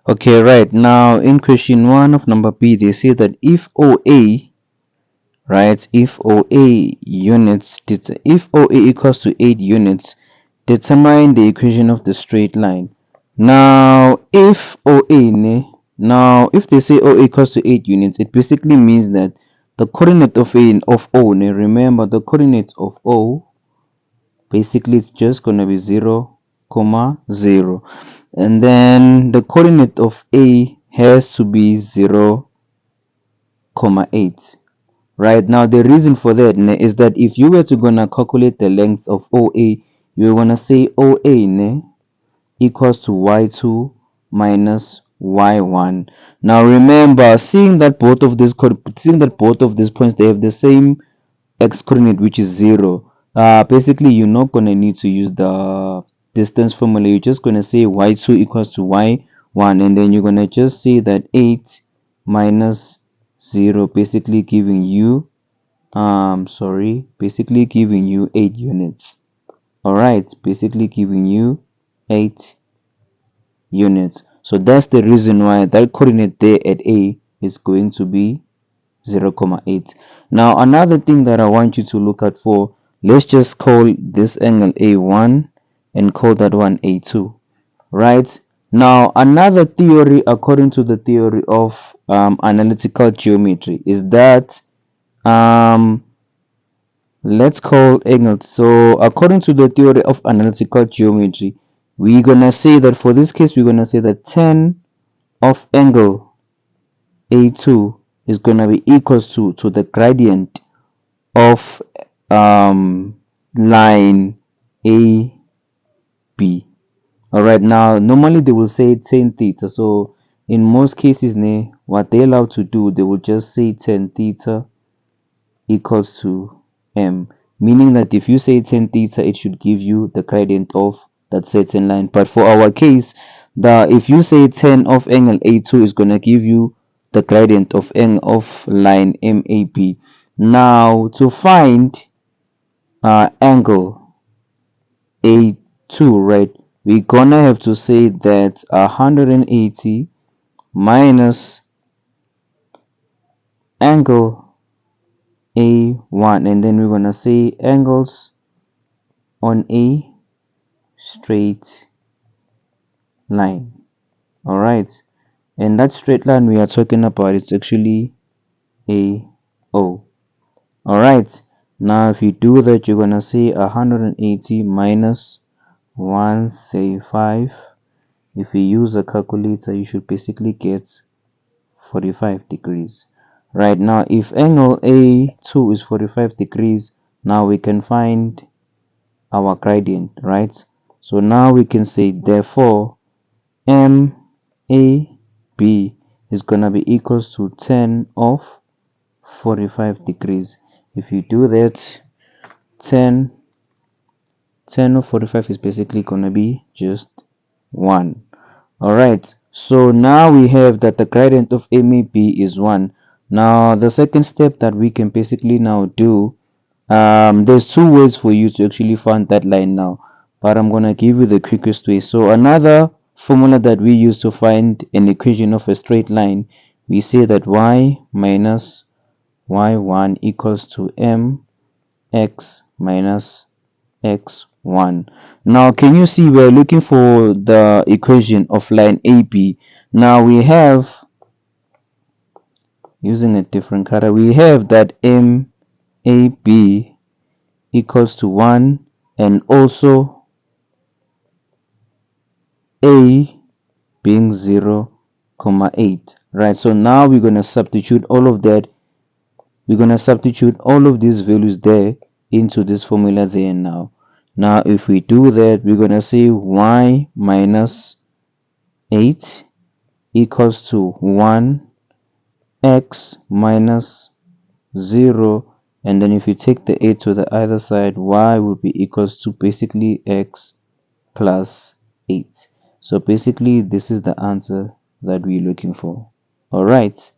Okay, right now in question 1 of number B, they say that if OA, right, if OA units, if OA equals to 8 units, determine the equation of the straight line. Now, if if they say OA equals to 8 units, it basically means that the coordinate of O, remember the coordinate of O, basically it's just gonna be 0, comma 0, and then the coordinate of A has to be 0, comma 8. Right now, the reason for that is that if you were to gonna calculate the length of OA, you're gonna say OA equals to y2 minus y1. Now remember, seeing that both of these points, they have the same x coordinate, which is 0, basically you're not going to need to use the distance formula. You're just going to say y2 equals to y1, and then you're going to just say that 8 minus 0, basically giving you basically giving you 8 units. All right, basically giving you 8 units. So that's the reason why that coordinate there at A is going to be 0, 0,8. Now another thing that I want you to look at for, let's just call this angle A1 and call that one A2. Right? Now another theory, according to the theory of analytical geometry, is that let's call angles. So according to the theory of analytical geometry, we're gonna say that for this case, we're gonna say that tan of angle A2 is gonna be equals to the gradient of line AB. All right, now normally they will say tan theta. So in most cases, what they allow to do, they will just say tan theta equals to m, meaning that if you say tan theta, it should give you the gradient of that certain line. But for our case, if you say tan of angle A2 is going to give you the gradient of line MAB. Now to find angle A2, right, we're gonna have to say that 180 minus angle A1, and then we're gonna say angles on a straight line. All right, and that straight line we are talking about, it's actually AO. All right, now if you do that, you're gonna say 180 minus 135. If you use a calculator, you should basically get 45 degrees. Right now, if angle A2 is 45 degrees, now we can find our gradient, right? So now we can say, therefore, MAB is gonna be equals to tan of 45 degrees. If you do that, tan of 45 is basically gonna be just 1. All right, so now we have that the gradient of MAB is 1. Now the second step that we can basically now do, there's two ways for you to actually find that line now, but I'm gonna give you the quickest way. So another formula that we use to find an equation of a straight line, we say that y minus y1 equals to mx minus x1. Now can you see we're looking for the equation of line AB. Now we have, using a different color, we have that MAB equals to 1, and also A being 0, 8. Right, so now we're going to substitute all of that. We're going to substitute all of these values there into this formula there now. Now if we do that, we're going to say y minus 8 equals to 1, x minus 0, and then if you take the 8 to the other side, y will be equals to basically x plus 8. So basically this is the answer that we're looking for. All right.